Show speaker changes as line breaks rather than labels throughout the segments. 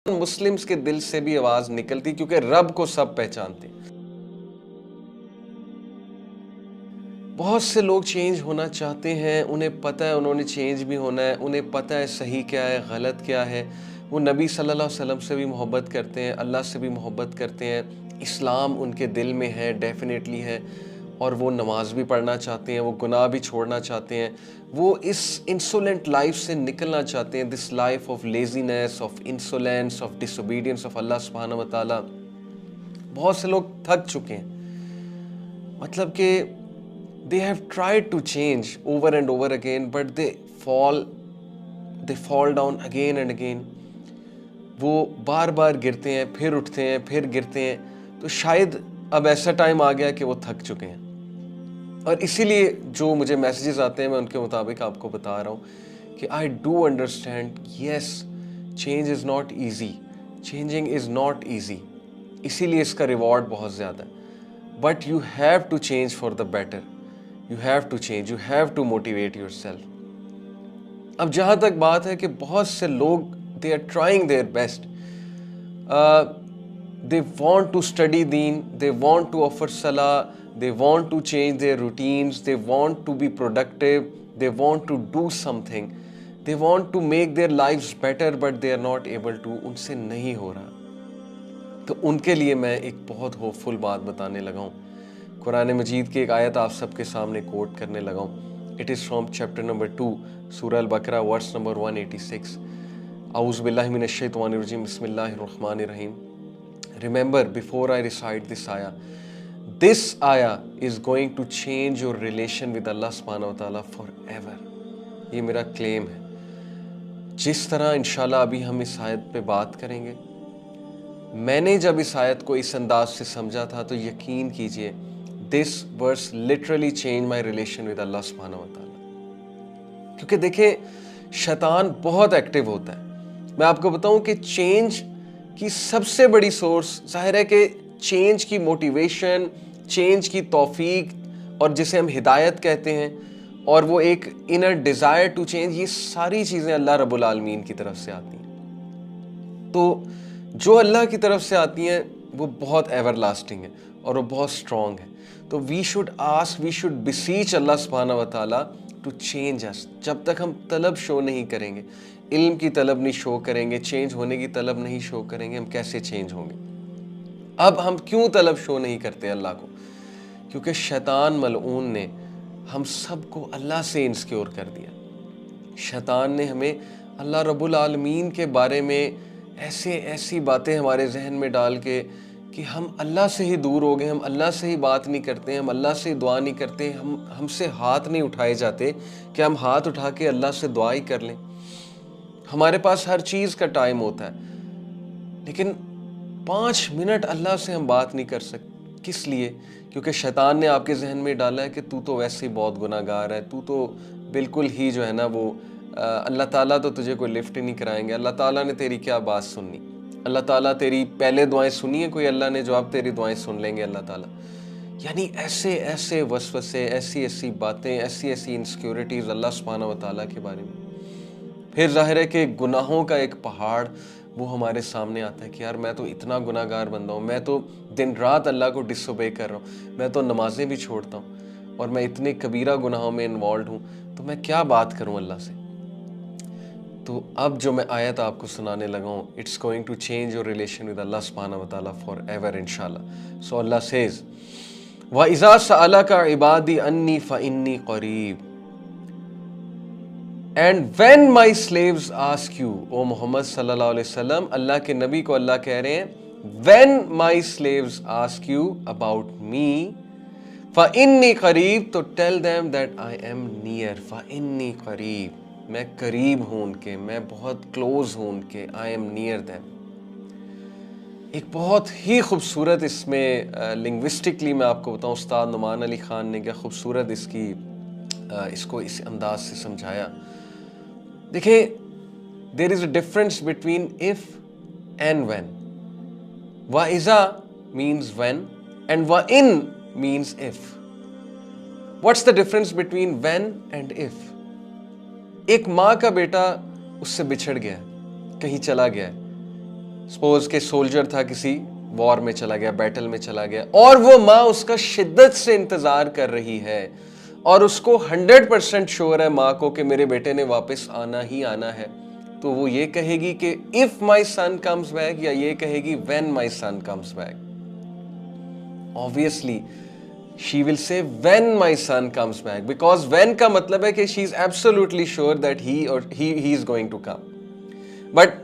Muslims के दिल से भी आवाज निकलती, क्योंकि रब को सब पहचानते। बहुत से लोग चेंज होना चाहते हैं, उन्हें पता है उन्होंने चेंज भी होना है, उन्हें पता है सही क्या है गलत क्या है। वो नबी सल्लल्लाहु अलैहि वसल्लम से भी मोहब्बत करते हैं, अल्लाह से भी मोहब्बत करते हैं, इस्लाम उनके दिल में है, डेफिनेटली है, और वो नमाज भी पढ़ना चाहते हैं, वो गुनाह भी छोड़ना चाहते हैं, वो इस इंसोलेंट लाइफ से निकलना चाहते हैं, this life of laziness, of insolence, of disobedience of Allah सुब्हानहू व तआला। बहुत से लोग थक चुके हैं, मतलब कि they have tried to change over and over again, but they fall down again and again. वो बार बार गिरते हैं, फिर उठते हैं, फिर गिरते हैं। तो शायद अब ऐसा टाइम आ गया कि वो थक चुके हैं, और इसीलिए जो मुझे मैसेजेस आते हैं मैं उनके मुताबिक आपको बता रहा हूँ कि I do understand, yes change is not easy, changing is not easy, इसीलिए इसका रिवॉर्ड बहुत ज़्यादा है। But you have to change for the better, you have to change, you have to motivate yourself. अब जहाँ तक बात है कि बहुत से लोग they are trying their best, they want to study deen, they want to offer salah, they want to change their routines, they want to be productive, they want to do something, they want to make their lives better, but they are not able to, उनसे नहीं हो रहा। तो उनके लिए मैं एक बहुत होपफुल बात बताने लगा हूँ। कुरान मजीद की एक आयत आप सबके सामने कोट करने लगा हूँ। It is from chapter number 2 सूरह अल बकरा वर्स नंबर 186। औज़ु बिल्लाहि मिनश शैतानिर रजीम, बिस्मिल्लाहिर रहमानिर रहीम। Remember, before I recite this ayah is going to change your relation with Allah subhanahu wa ta'ala forever. ये मेरा क्लेम है। जिस तरह इंशाल्लाह अभी हम इस आयत पे बात करेंगे, मैंने जब इस आयत को इस अंदाज से समझा था तो यकीन कीजिए this verse literally changed my relation with Allah subhanahu wa ta'ala। क्योंकि देखें शैतान बहुत एक्टिव होता है। मैं आपको बताऊं कि चेंज की सबसे बड़ी सोर्स, जाहिर है कि चेंज की मोटिवेशन, चेंज की तौफीक, और जिसे हम हिदायत कहते हैं, और वो एक इनर डिज़ायर टू चेंज, ये सारी चीज़ें अल्लाह रब्बुल आलमीन की तरफ से आती हैं। तो जो अल्लाह की तरफ से आती हैं वो बहुत एवरलास्टिंग है और वो बहुत स्ट्रॉन्ग है। तो we should ask, we should beseech Allah सुब्हानहू व तआला टू चेंज अस। जब तक हम तलब शो नहीं करेंगे, इल्म की तलब नहीं शो करेंगे, चेंज होने की तलब नहीं शो करेंगे, हम कैसे चेंज होंगे। अब हम क्यों तलब शो नहीं करते अल्लाह को? क्योंकि शैतान मलऊन ने हम सबको अल्लाह से इंसिक्योर कर दिया। शैतान ने हमें अल्लाह रब्बुल आलमीन के बारे में ऐसी बातें हमारे जहन में डाल के कि हम अल्लाह से ही दूर हो गए, हम अल्लाह से ही बात नहीं करते, हम अल्लाह से ही दुआ नहीं करते, हमसे हाथ नहीं उठाए जाते कि हम हाथ उठा के अल्लाह से दुआ ही कर लें। हमारे पास हर चीज़ का टाइम होता है, लेकिन 5 मिनट अल्लाह से हम बात नहीं कर सकते। किस लिए? क्योंकि शैतान ने आपके जहन में डाला है कि तू तो वैसे ही बहुत गुनाहगार है, तू तो बिल्कुल ही जो है ना वो अल्लाह ताला तो तुझे कोई लिफ्ट ही नहीं कराएंगे, अल्लाह ताला ने तेरी क्या बात सुननी, अल्लाह ताला तेरी पहले दुआएं सुनी है कोई अल्लाह ने जो आप तेरी दुआएं सुन लेंगे अल्लाह ताला। यानी ऐसे वसवसे, ऐसी बातें, ऐसी इनसिक्योरिटीज़ अल्लाह सुब्हानहू व तआला के बारे में। फिर जाहिर है कि गुनाहों का एक पहाड़ वो हमारे सामने आता है कि यार मैं तो इतना गुनाहगार बंदा हूँ, मैं तो दिन रात अल्लाह को डिसोबे कर रहा हूँ, मैं तो नमाजें भी छोड़ता हूँ और मैं इतने कबीरा गुनाहों में इन्वॉल्व हूँ, तो मैं क्या बात करूँ अल्लाह से। तो अब जो मैं आयत आपको सुनाने लगा हूँ, it's going to change your relation with Allah सुब्हानहू व तआला फॉर एवर इंशाल्लाह। सो अल्लाह सेज व इज़ा सअलका इबादी अन्नी फ़इन्नी क़रीब, and when my slaves ask you, O Mohammed सल्लल्लाहु अलैहि वसल्लम, अल्लाह के नबी को अल्लाह कह रहे हैं when my slaves ask you about me फ़इन्नी क़रीब, तो tell them that I am near. फ़इन्नी क़रीब, मैं करीब हूँ उनके, मैं बहुत क्लोज हूँ उनके, आई एम नियर देम। एक बहुत ही खूबसूरत इसमें लिंग्विस्टिकली मैं आपको बताऊँ, उस्ताद नुमान अली ख़ान ने क्या खूबसूरत इसको इस अंदाज से समझाया। देखिए, there is a difference between if and when. वाइजा मीन्स व्हेन एंड वाइन means if. What's the difference between when and if? एक माँ का बेटा उससे बिछड़ गया, कहीं चला गया, सपोज के सोल्जर था, किसी वॉर में चला गया, बैटल में चला गया, और वो माँ उसका शिद्दत से इंतजार कर रही है और उसको 100% श्योर है माँ को कि मेरे बेटे ने वापस आना ही आना है, तो वो ये कहेगी कि if my son comes back, या ये कहेगी when my son comes back? Obviously she will say when my son comes back, because when का मतलब है कि she is absolutely sure that he is going to come. But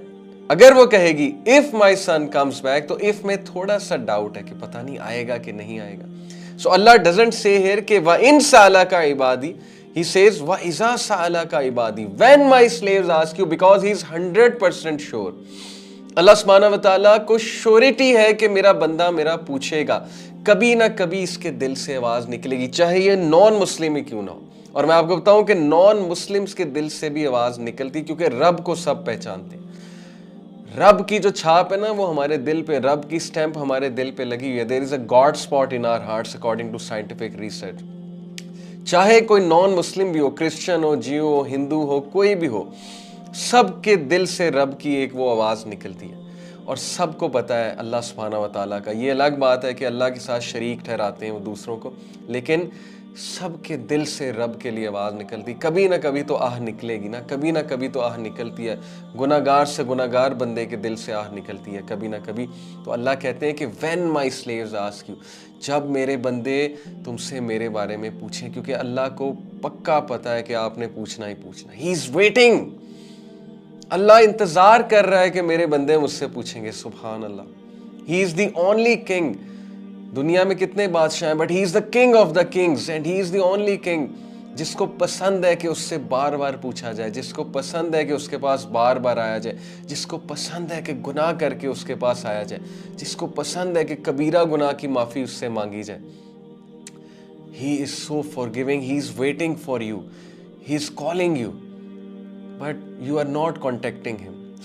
अगर वो कहेगी if my son comes back, तो if में थोड़ा सा डाउट है कि पता नहीं आएगा कि नहीं आएगा. So Allah doesn't say here कि वा इन साला का इबादी, he says वा इज़ा साला का इबादी, when my slaves ask you, because he is 100% sure. अल्लाह सुब्हानहू व तआला को श्योरिटी है कि मेरा बंदा मेरा पूछेगा, कभी ना कभी इसके दिल से आवाज निकलेगी, चाहे ये नॉन मुस्लिम ही क्यों ना हो. और मैं आपको बताऊं कि नॉन मुस्लिम्स के दिल से भी आवाज निकलती, क्योंकि रब को सब पहचानते हैं. रब की जो छाप है ना वो हमारे दिल पे, रब की स्टैंप हमारे दिल पे लगी हुई है. There is a god spot in our hearts according to scientific research. चाहे कोई नॉन मुस्लिम भी हो, क्रिश्चियन हो, जियो हो, हिंदू हो, कोई भी हो, सबके दिल से रब की एक वो आवाज़ निकलती है. और सबको पता है अल्लाह सुब्हानहू व तआला का. ये अलग बात है कि अल्लाह के साथ शरीक ठहराते हैं वो दूसरों को, लेकिन सबके दिल से रब के लिए आवाज़ निकलती. कभी ना कभी तो आह निकलेगी ना, कभी ना कभी तो आह निकलती है. गुनाहगार से गुनाहगार बंदे के दिल से आह निकलती है कभी ना कभी. तो अल्लाह कहते हैं कि when my slaves ask you, जब मेरे बंदे तुमसे मेरे बारे में पूछें, क्योंकि अल्लाह को पक्का पता है कि आपने पूछना ही पूछना. He is waiting. अल्लाह इंतजार कर रहा है कि मेरे बंदे मुझसे पूछेंगे. सुभान अल्लाह. He is the only king. दुनिया में कितने बादशाह हैं, but he is the king of the kings and he is the only king. जिसको पसंद है कि उससे बार बार पूछा जाए, जिसको पसंद है कि उसके पास बार बार आया जाए, जिसको पसंद है कि गुनाह करके उसके पास आया जाए, जिसको पसंद है कि कबीरा गुनाह की माफी उससे मांगी जाए. He is so forgiving. He is waiting for you. He is calling you, but you are not contacting him.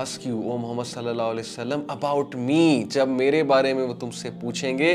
ask you, O Muhammad sallallahu alaihi wasallam, about me, जब मेरे बारे में वो तुमसे पूछेंगे,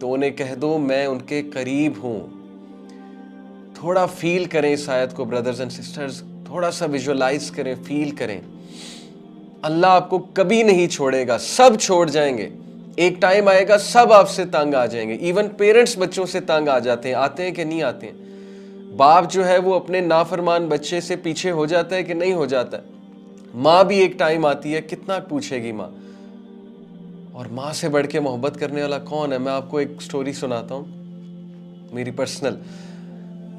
तो उन्हें कह दो मैं उनके करीब हूँ. थोड़ा फील करें इस आयत को ब्रदर्स एंड सिस्टर्स, थोड़ा सा विजुअलाइज करें, फील करें. अल्लाह आपको कभी नहीं छोड़ेगा. सब छोड़ जाएंगे, एक टाइम आएगा सब आपसे तंग आ जाएंगे. इवन पेरेंट्स बच्चों से तंग आ जाते हैं. आते हैं कि नहीं आते हैं? बाप जो है वो अपने नाफरमान बच्चे से पीछे हो जाता है कि नहीं हो जाता है? माँ भी एक टाइम आती है, कितना पूछेगी माँ. और माँ से बढ़ के मोहब्बत करने वाला कौन है? मैं आपको एक स्टोरी सुनाता हूँ मेरी पर्सनल.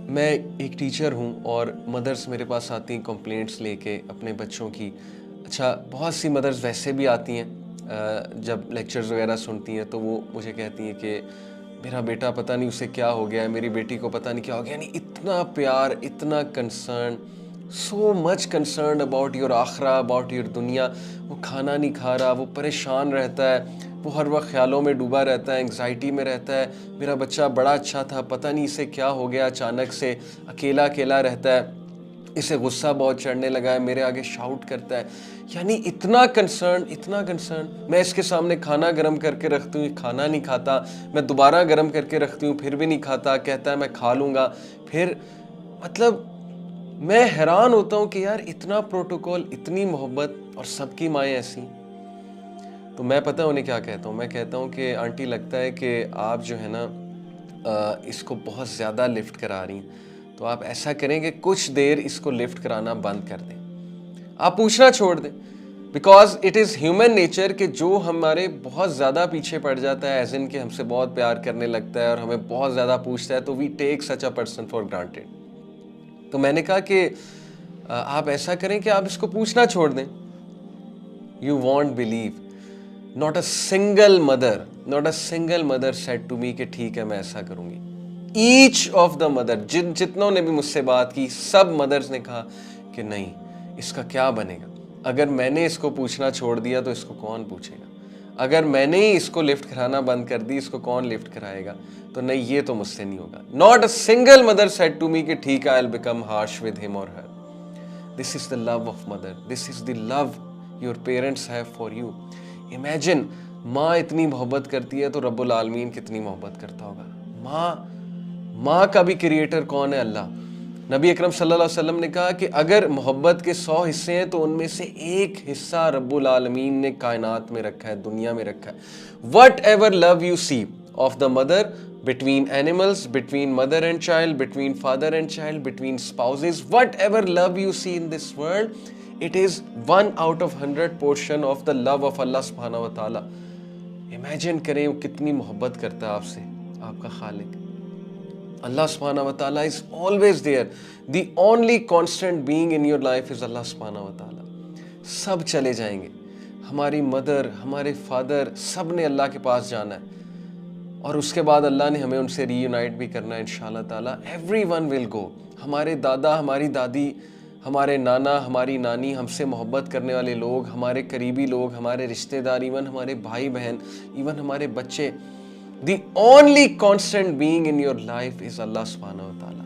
मैं एक टीचर हूँ और मदर्स मेरे पास आती हैं कंप्लेंट्स लेके अपने बच्चों की. अच्छा, बहुत सी मदर्स वैसे भी आती हैं जब लेक्चर्स वगैरह सुनती हैं, तो वो मुझे कहती हैं कि मेरा बेटा पता नहीं उसे क्या हो गया है, मेरी बेटी को पता नहीं क्या हो गया. नहीं, इतना प्यार, इतना concern, so much concern about your आखरा, अबाउट योर दुनिया. वो खाना नहीं खा रहा, वो परेशान रहता है, वो हर वक्त ख्यालों में डूबा रहता है, एंग्जाइटी में रहता है. मेरा बच्चा बड़ा अच्छा था, पता नहीं इसे क्या हो गया, अचानक से अकेला अकेला रहता है, इसे गुस्सा बहुत चढ़ने लगा है, मेरे आगे शाउट करता है. यानी इतना कंसर्न, इतना कंसर्न. मैं इसके सामने खाना गर्म करके रखती हूँ, खाना नहीं खाता. मैं दोबारा गर्म करके रखती हूँ, फिर भी नहीं खाता. कहता है मैं खा लूँगा. फिर मतलब मैं हैरान होता हूँ कि यार इतना प्रोटोकॉल, इतनी मोहब्बत, और सबकी माएँ ऐसी. तो मैं पता है उन्हें क्या कहता हूँ? मैं कहता हूँ कि आंटी लगता है कि आप जो है ना इसको बहुत ज़्यादा लिफ्ट करा रही हैं, तो आप ऐसा करें कि कुछ देर इसको लिफ्ट कराना बंद कर दें, आप पूछना छोड़ दें. Because it is human nature कि जो हमारे बहुत ज़्यादा पीछे पड़ जाता है, एज इन कि हमसे बहुत प्यार करने लगता है और हमें बहुत ज़्यादा पूछता है, तो we take such a person for granted. तो मैंने कहा कि आप ऐसा करें कि आप इसको पूछना छोड़ दें. You won't believe, not a single mother said to me कि ठीक है मैं ऐसा करूँगी. ईच ऑफ द मदर, जितनों ने भी मुझसे बात की, सब मदर्स ने कहा कि नहीं, इसका क्या बनेगा. अगर मैंने इसको पूछना छोड़ दिया तो इसको कौन पूछेगा. अगर मैंने ही इसको लिफ्ट कराना बंद कर दी, इसको कौन लिफ्ट कराएगा. तो नहीं, ये तो मुझसे नहीं होगा. Not a single mother said to me कि ठीक है I will become harsh with him और her. This is the love of mother, this is the love your parents have for you. Imagine, माँ इतनी मोहब्बत करती है तो रब्बुल आलमीन कितनी मोहब्बत करता होगा. माँ का भी क्रिएटर कौन है? अल्लाह. नबी अकरम सल्लल्लाहु अलैहि वसल्लम ने कहा कि अगर मोहब्बत के 100 हिस्से हैं तो उनमें से एक हिस्सा रब्बुल आलमीन ने कायनात में रखा है, दुनिया में रखा है। Whatever love you see of the mother, between animals, between mother and child, between father and child, between spouses, whatever love you see in this world, it is 1 out of 100 portion of the love of Allah subhanahu wa ta'ala. Imagine करें वो कितनी मोहब्बत करता है आपसे, आपका खालिक। Allah subhanahu wa ta'ala is always there. The only constant being in your life is Allah subhanahu wa ta'ala. सब चले जाएंगे, हमारी मदर, हमारे फादर, सब ने अल्लाह के पास जाना है और उसके बाद अल्लाह ने हमें उनसे रीयूनाइट भी करना है इंशाल्लाह ताला। Everyone will go. हमारे दादा, हमारी दादी, हमारे नाना, हमारी नानी, हमसे मोहब्बत करने वाले लोग, हमारे करीबी लोग, हमारे रिश्तेदार, इवन हमारे भाई बहन, इवन हमारे बच्चे, the only constant being in your life is Allah subhanahu wa ta'ala.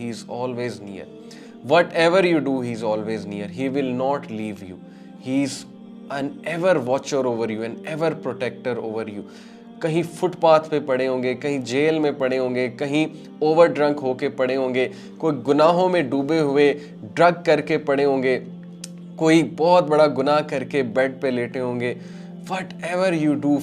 he is always near. Whatever you do, he is always near. He will not leave you. He is an ever watcher over you, an ever protector over you. कहीं footpath पे पड़े होंगे, कहीं jail में पड़े होंगे, कहीं over drunk होके पड़े होंगे, कोई गुनाहों में डूबे हुए ड्रग करके पड़े होंगे, कोई बहुत बड़ा गुनाह करके बेड पे लेटे होंगे। Whatever you do,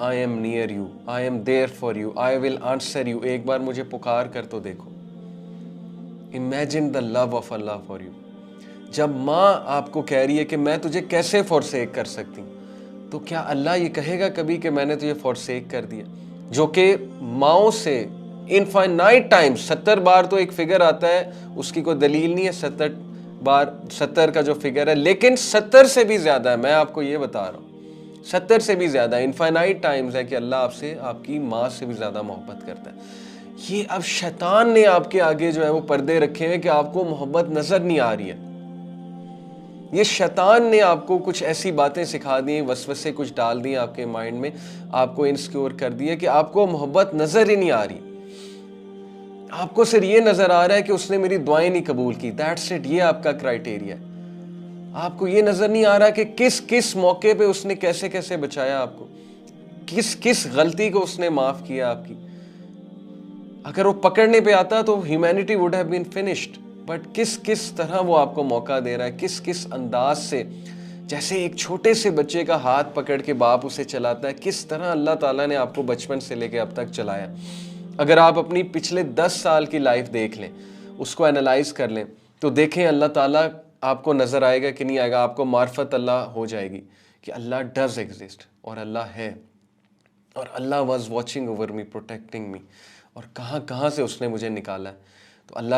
I am near you, I am there for you, I will answer you. एक बार मुझे पुकार कर तो देखो। Imagine the love of Allah for you. जब माँ आपको कह रही है कि मैं तुझे कैसे फॉरसेक कर सकती हूँ, तो क्या अल्लाह ये कहेगा कभी कि मैंने तुझे फॉरसेक कर दिया? जो कि माओ से इनफाइनाइट टाइम्स, 70 बार तो एक फिगर आता है, उसकी कोई दलील नहीं है 70 बार, 70 का जो फिगर है, लेकिन 70 से भी ज्यादा है। मैं आपको ये बता रहा हूँ, 70 से भी ज्यादा इनफाइनाइट टाइम्स है कि अल्लाह आपसे, आपकी माँ से भी ज्यादा मोहब्बत करता है। ये अब शैतान ने आपके आगे जो है वो पर्दे रखे हैं कि आपको मोहब्बत नजर नहीं आ रही है। ये शैतान ने आपको कुछ ऐसी बातें सिखा दी, वसवसे कुछ डाल दिए आपके माइंड में, आपको इनसिक्योर कर दिए कि आपको मोहब्बत नजर ही नहीं आ रही। आपको सिर्फ ये नजर आ रहा है कि उसने मेरी दुआएं नहीं कबूल की, दैट्स इट, ये आपका क्राइटेरिया है। आपको ये नजर नहीं आ रहा कि किस किस मौके पे उसने कैसे कैसे बचाया आपको, किस किस गलती को उसने माफ किया आपकी। अगर वो पकड़ने पे आता तो humanity would have been finished, but किस किस तरह वो आपको मौका दे रहा है, किस किस अंदाज से, जैसे एक छोटे से बच्चे का हाथ पकड़ के बाप उसे चलाता है, किस तरह अल्लाह ताला ने आपको बचपन से लेके अब तक चलाया। अगर आप अपनी पिछले 10 साल की लाइफ देख लें, उसको एनालाइज कर लें, तो देखें अल्लाह ताला आपको नजर आएगा कि नहीं आएगा। आपको मार्फत अल्लाह हो जाएगी कि अल्लाह डज एग्जिस्ट और अल्लाह है, और अल्लाह was watching over me, protecting me, और कहाँ कहाँ से उसने मुझे निकाला है। तो अल्लाह